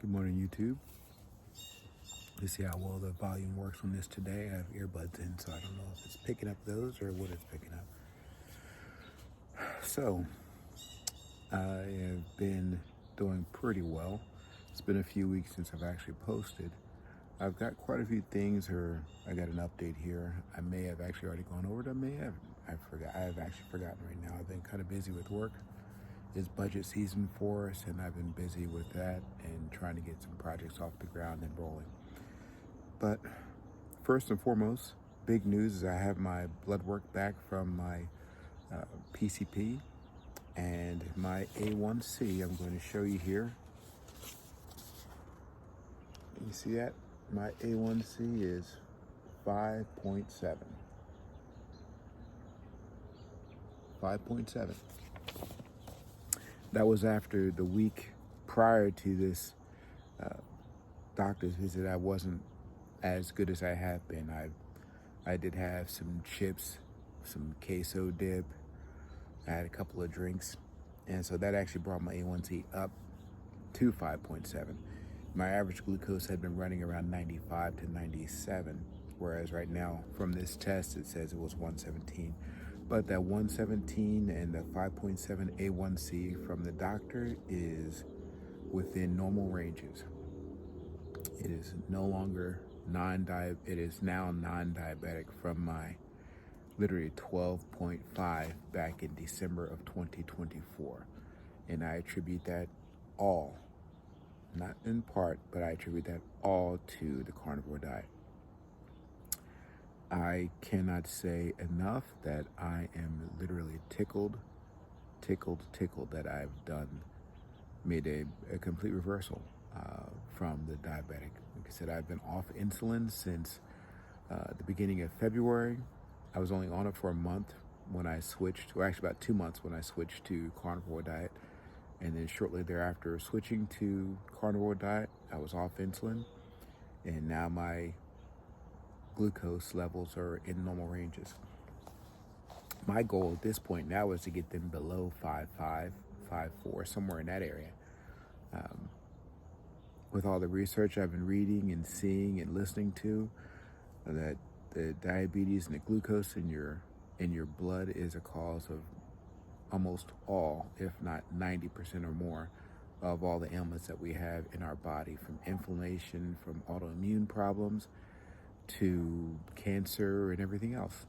Good morning, YouTube. Let's see how well the volume works on this today. I have earbuds in, so I don't know if it's picking up those or what it's picking up. So, I have been doing pretty well. It's been a few weeks since I've actually posted. I've got quite a few things, or I got an update here. I may have actually already gone over it. I may have. I forgot. I have actually forgotten right now. I've been kind of busy with work. It's budget season for us, and I've been busy with that and trying to get some projects off the ground and rolling. But first and foremost, big news is I have my blood work back from my PCP and my A1C. I'm going to show you here. You see that? My A1C is 5.7. 5.7. That was after the week prior to this doctor's visit. I wasn't as good as I have been. I did have some chips, some queso dip. I had a couple of drinks, and so that actually brought my A1C up to 5.7. My average glucose had been running around 95 to 97, whereas right now from this test it says it was 117. But that 117 and the 5.7 A1C from the doctor is within normal ranges. It is no longer it is now non-diabetic from my literally 12.5 back in December of 2024. And I attribute that all, not in part, but I attribute that all to the carnivore diet. I cannot say enough that I am literally tickled that I've made a complete reversal from the diabetic. Like I said, I've been off insulin since the beginning of February. I was only on it for a month when I switched, or actually about 2 months when I switched to carnivore diet. And then shortly thereafter, switching to carnivore diet, I was off insulin. And now my glucose levels are in normal ranges. My goal at this point now is to get them below 5.5, 5.4, somewhere in that area. With all the research I've been reading and seeing and listening to, that the diabetes and the glucose in your blood is a cause of almost all, if not 90% or more, of all the ailments that we have in our body, from inflammation, from autoimmune problems, to cancer and everything else.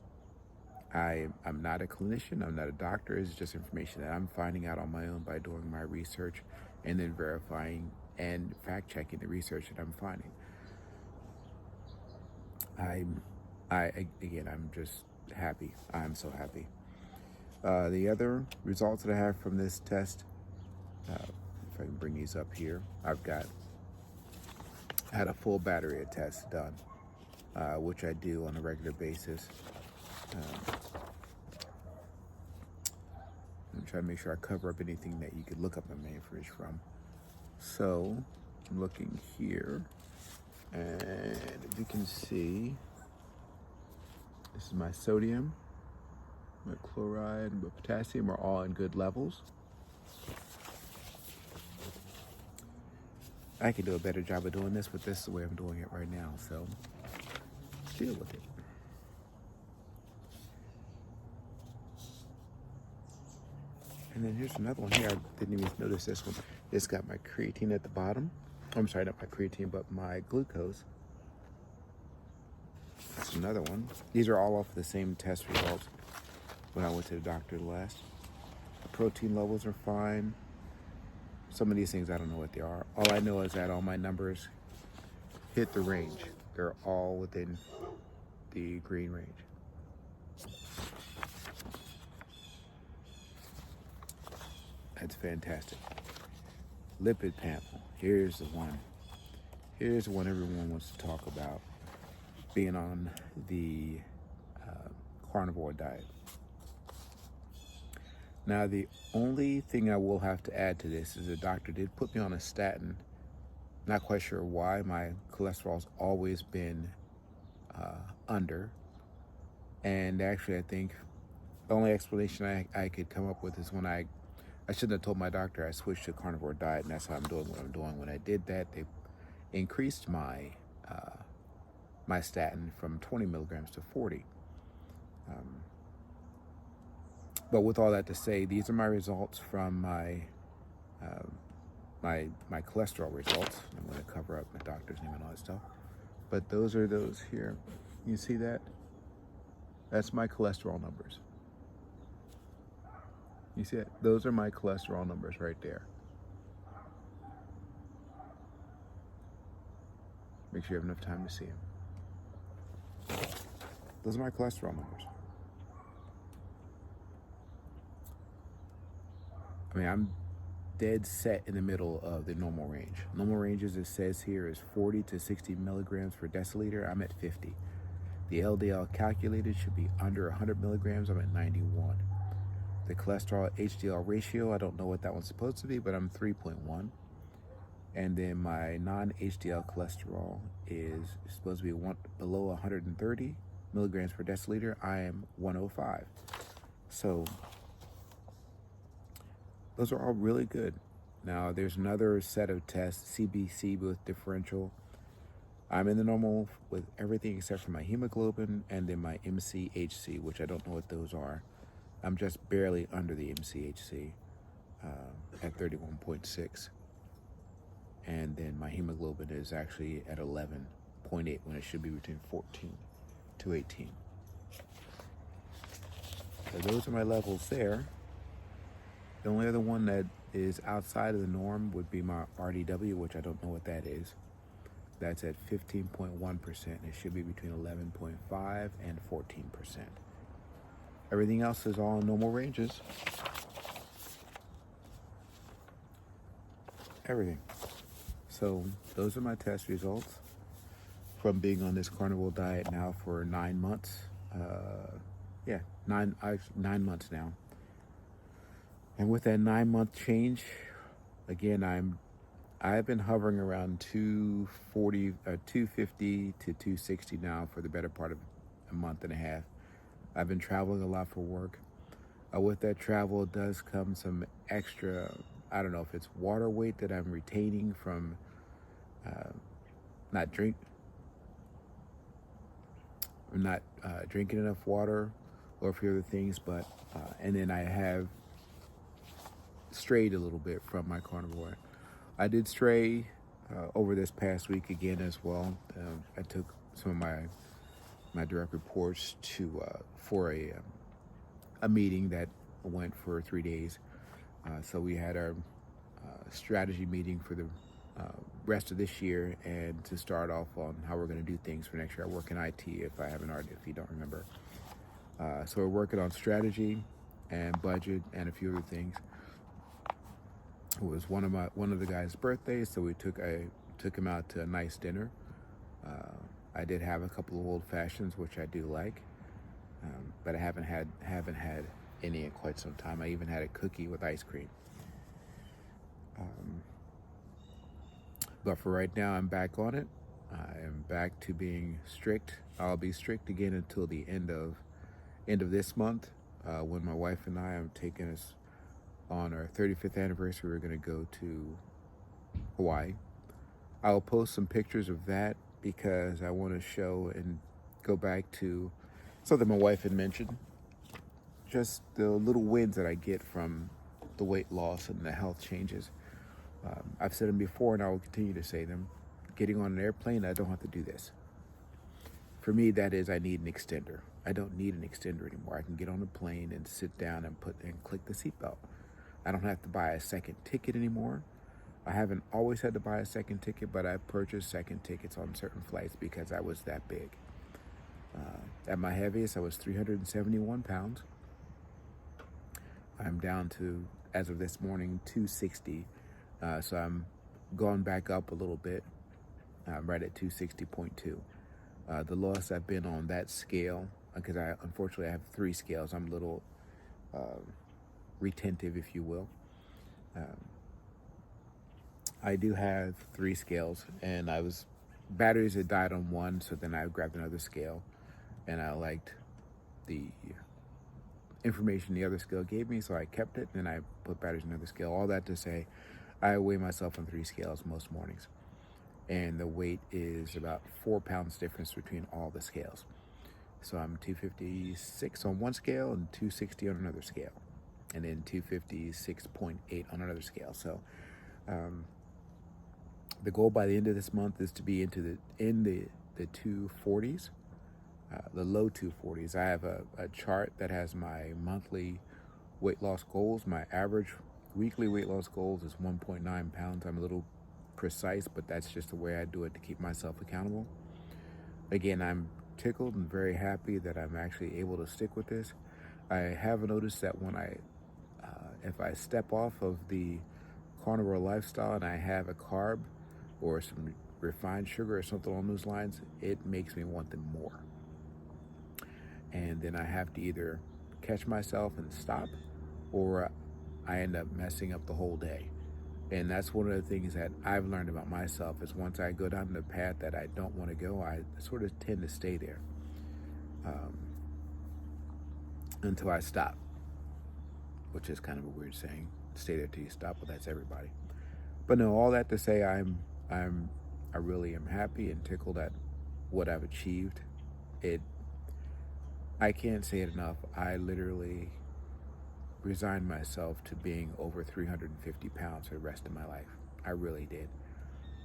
I'm not a clinician, I'm not a doctor. It's just information that I'm finding out on my own by doing my research and then verifying and fact-checking the research that I'm finding. I'm just happy. I'm so happy. The other results that I have from this test, if I can bring these up here, I had a full battery of tests done, which I do on a regular basis. I'm trying to make sure I cover up anything that you could look up my main fridge from. So I'm looking here, and as you can see, this is my sodium, my chloride, and my potassium are all in good levels. I could do a better job of doing this, but this is the way I'm doing it right now, so deal with it. And then here's another one here. I didn't even notice this one. It's got my creatine at the bottom. I'm sorry, not my creatine, but my glucose. That's another one. These are all off the same test results when I went to the doctor last. The protein levels are fine. Some of these things, I don't know what they are. All I know is that all my numbers hit the range. They're all within the green range. That's fantastic. Lipid panel. Here's the one. Here's the one everyone wants to talk about. Being on the carnivore diet. Now, the only thing I will have to add to this is the doctor did put me on a statin. Not quite sure why. My cholesterol's always been under. And actually, I think the only explanation I could come up with is when I I shouldn't have told my doctor I switched to a carnivore diet, and that's how I'm doing what I'm doing. When I did that, they increased my statin from 20 milligrams to 40. But with all that to say, these are my results from my cholesterol results. I'm going to cover up my doctor's name and all that stuff. But those are those here. You see that? That's my cholesterol numbers. You see it? Those are my cholesterol numbers right there. Make sure you have enough time to see them. Those are my cholesterol numbers. I mean, I'm dead set in the middle of the normal range. Normal range, as it says here, is 40 to 60 milligrams per deciliter. I'm at 50. The LDL calculated should be under 100 milligrams. I'm at 91. The cholesterol HDL ratio, I don't know what that one's supposed to be, but I'm 3.1. And then my non-HDL cholesterol is supposed to be below 130 milligrams per deciliter. I am 105. So those are all really good. Now, there's another set of tests, CBC with differential. I'm in the normal with everything except for my hemoglobin and then my MCHC, which I don't know what those are. I'm just barely under the MCHC at 31.6. And then my hemoglobin is actually at 11.8 when it should be between 14 to 18. So those are my levels there. The only other one that is outside of the norm would be my RDW, which I don't know what that is. That's at 15.1%. It should be between 11.5 and 14%. Everything else is all in normal ranges. Everything. So those are my test results from being on this carnivore diet now for 9 months. 9 months now. And with that 9-month change, again, I've been hovering around 250 to 260 now for the better part of a month and a half. I've been traveling a lot for work. With that travel does come some extra, I don't know if it's water weight that I'm retaining from not drinking enough water or a few other things, but and then I have strayed a little bit from my carnivore. I did stray over this past week again as well. I took some of my direct reports to for a meeting that went for 3 days. So we had our strategy meeting for the rest of this year and to start off on how we're going to do things for next year. I work in IT, if I haven't already, if you don't remember. So we're working on strategy and budget and a few other things. It was one of the guys' birthdays, so we took him out to a nice dinner. I did have a couple of old fashions, which I do like, but I haven't had any in quite some time. I even had a cookie with ice cream. But for right now, I'm back on it. I am back to being strict. I'll be strict again until the end of this month, when my wife and I am taking us on our 35th anniversary. We're going to go to Hawaii. I'll post some pictures of that because I want to show and go back to something my wife had mentioned. Just the little wins that I get from the weight loss and the health changes. I've said them before and I will continue to say them. Getting on an airplane, I don't have to do this. For me, that is, I need an extender. I don't need an extender anymore. I can get on a plane and sit down and click the seatbelt. I don't have to buy a second ticket anymore. I haven't always had to buy a second ticket, but I purchased second tickets on certain flights because I was that big. At my heaviest, I was 371 pounds. I'm down to, as of this morning, 260. So I'm going back up a little bit. I'm right at 260.2. The lowest I've been on that scale, because unfortunately I have 3 scales. I'm a little retentive, if you will. I do have 3 scales, and batteries had died on one, so then I grabbed another scale, and I liked the information the other scale gave me, so I kept it, and I put batteries in another scale. All that to say, I weigh myself on 3 scales most mornings, and the weight is about 4 pounds difference between all the scales. So I'm 256 on one scale and 260 on another scale, and then 256.8 on another scale. So the goal by the end of this month is to be in the 240s, the low 240s. I have a chart that has my monthly weight loss goals. My average weekly weight loss goals is 1.9 pounds. I'm a little precise, but that's just the way I do it to keep myself accountable. Again, I'm tickled and very happy that I'm actually able to stick with this. I have noticed that when if I step off of the carnivore lifestyle and I have a carb or some refined sugar or something along those lines, it makes me want them more. And then I have to either catch myself and stop, or I end up messing up the whole day. And that's one of the things that I've learned about myself is once I go down the path that I don't want to go, I sort of tend to stay there until I stop, which is kind of a weird saying, stay there till you stop, but that's everybody. But no, all that to say, I really am happy and tickled at what I've achieved. I can't say it enough. I literally resigned myself to being over 350 pounds for the rest of my life. I really did.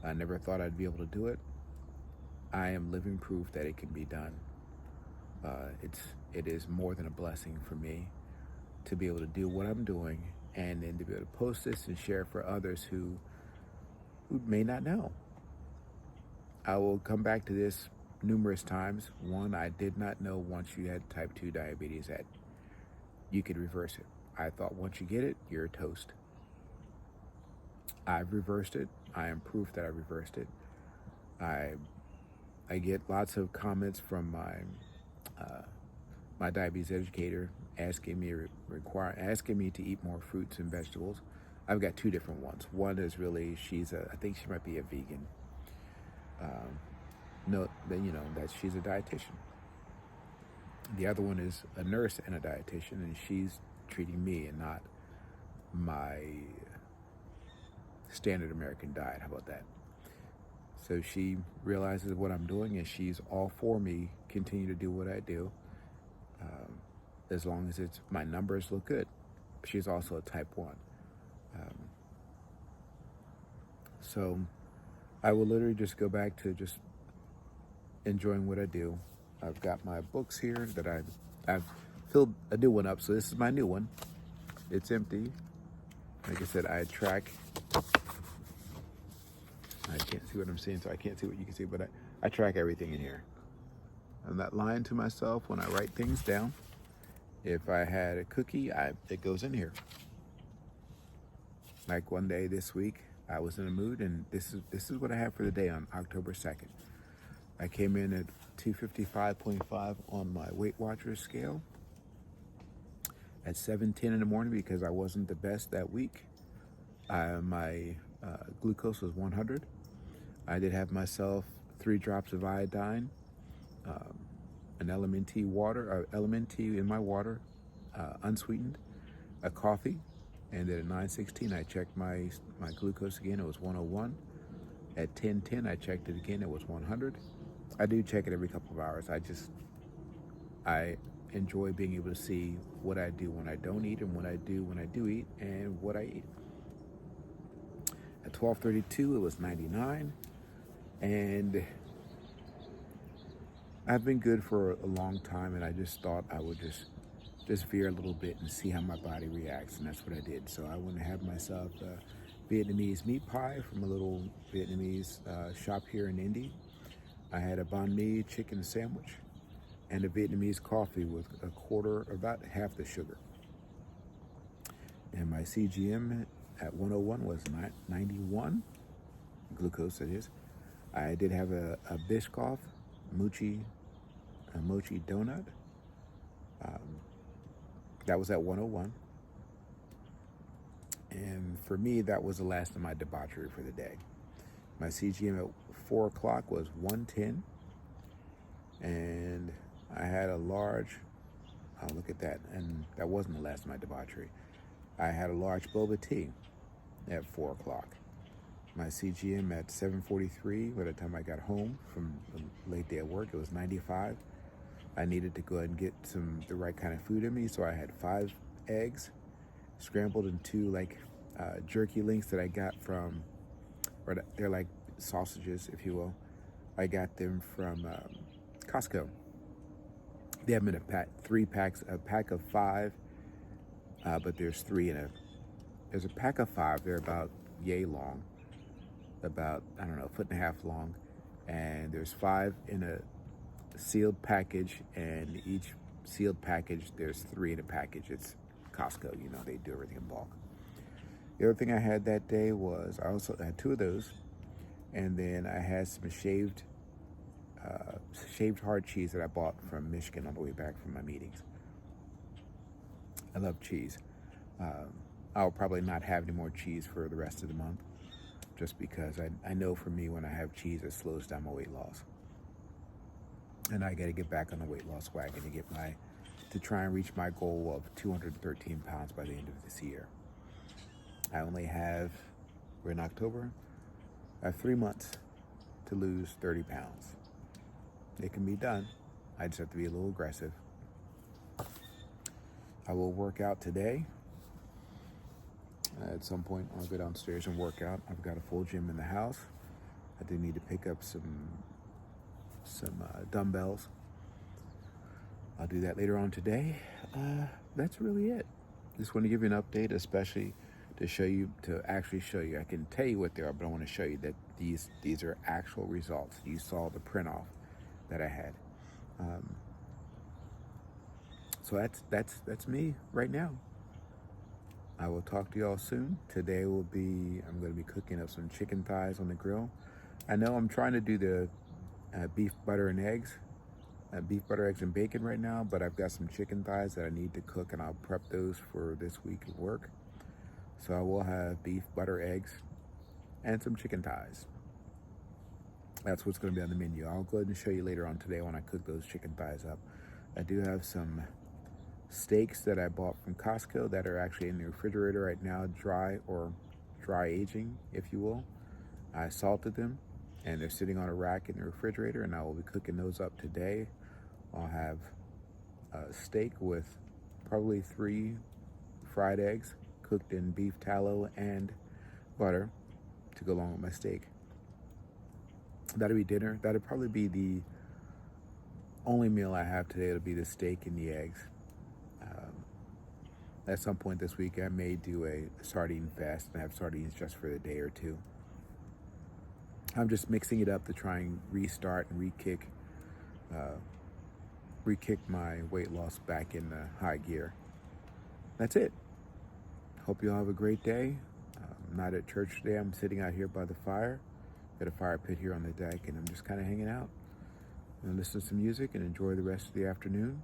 I never thought I'd be able to do it. I am living proof that it can be done. It is more than a blessing for me to be able to do what I'm doing, and then to be able to post this and share for others who may not know. I will come back to this numerous times. One, I did not know once you had type 2 diabetes that you could reverse it. I thought once you get it, you're toast. I've reversed it. I am proof that I reversed it. I get lots of comments from my diabetes educator asking me to eat more fruits and vegetables. I've got two different ones. One is really I think she might be a vegan. That she's a dietitian. The other one is a nurse and a dietitian, and she's treating me and not my standard American diet. How about that? So she realizes what I'm doing, and she's all for me continue to do what I do, as long as my numbers look good. She's also a type 1. So I will literally just go back to just enjoying what I do. I've got my books here that I've filled a new one up. So this is my new one. It's empty. Like I said, I can't see what I'm seeing, so I can't see what you can see, but I track everything in here. I'm not lying to myself when I write things down. If I had a cookie, it goes in here. Like one day this week, I was in a mood, and this is what I have for the day on October 2nd. I came in at 255.5 on my Weight Watchers scale at 7:10 in the morning because I wasn't the best that week. My glucose was 100. I did have myself 3 drops of iodine, an LMNT in my water, unsweetened, a coffee, and then at 9:16 I checked my glucose again. It was 101. At 10:10 I checked it again. It was 100. I do check it every couple of hours. I enjoy being able to see what I do when I don't eat, and what I do when I do eat, and what I eat. At 12:32 it was 99, and I've been good for a long time, and I just thought I would just veer a little bit and see how my body reacts, and that's what I did. So I went and had myself a Vietnamese meat pie from a little Vietnamese shop here in Indy. I had a banh mi chicken sandwich and a Vietnamese coffee with about half the sugar. And my CGM at 101 was 91, glucose that is. I did have a Biscoff mochi donut. That was at 101. And for me, that was the last of my debauchery for the day. My CGM at 4 o'clock was 110. And I had a large Oh, look at that. And that wasn't the last of my debauchery. I had a large boba tea at 4 o'clock. My CGM at 7:43. By the time I got home from a late day at work, it was 95. I needed to go ahead and get the right kind of food in me, so I had 5 eggs, scrambled in 2 jerky links that I got from, or they're like sausages, if you will. I got them from Costco. They have them in a pack of 5, but there's 3 there's a pack of 5. They're about yay long, about, I don't know, a foot and a half long, and there's 5 in a sealed package, and each sealed package, there's 3 in a package. It's Costco, they do everything in bulk. The other thing I had that day was, I also had 2 of those, and then I had some shaved hard cheese that I bought from Michigan on the way back from my meetings. I love cheese. I'll probably not have any more cheese for the rest of the month, just because I know for me, when I have cheese, it slows down my weight loss. And I got to get back on the weight loss wagon to try and reach my goal of 213 pounds by the end of this year. We're in October, I have 3 months to lose 30 pounds. It can be done. I just have to be a little aggressive. I will work out today. At some point, I'll go downstairs and work out. I've got a full gym in the house. I do need to pick up some dumbbells. I'll do that later on today. That's really it. Just want to give you an update, especially to actually show you. I can tell you what they are, but I want to show you that these are actual results. You saw the print off that I had. So that's me right now. I will talk to y'all soon. Today I'm going to be cooking up some chicken thighs on the grill. I know I'm trying to do the beef butter, eggs and bacon right now, but I've got some chicken thighs that I need to cook, and I'll prep those for this week of work. So I will have beef, butter, eggs, and some chicken thighs. That's what's going to be on the menu. I'll go ahead and show you later on today when I cook those chicken thighs up. I do have some steaks that I bought from Costco that are actually in the refrigerator right now, dry aging, if you will. I salted them, and they're sitting on a rack in the refrigerator, and I will be cooking those up today. I'll have a steak with probably 3 fried eggs cooked in beef tallow and butter to go along with my steak. That'll be dinner. That'll probably be the only meal I have today. It'll be the steak and the eggs. At some point this week, I may do a sardine fast and have sardines just for a day or 2. I'm just mixing it up to try and restart and re-kick my weight loss back in high gear. That's it. Hope you all have a great day. I'm not at church today. I'm sitting out here by the fire. Got a fire pit here on the deck, and I'm just kind of hanging out and listen to some music and enjoy the rest of the afternoon.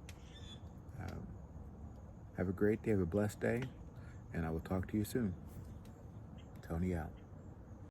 Have a great day. Have a blessed day, and I will talk to you soon. Tony out.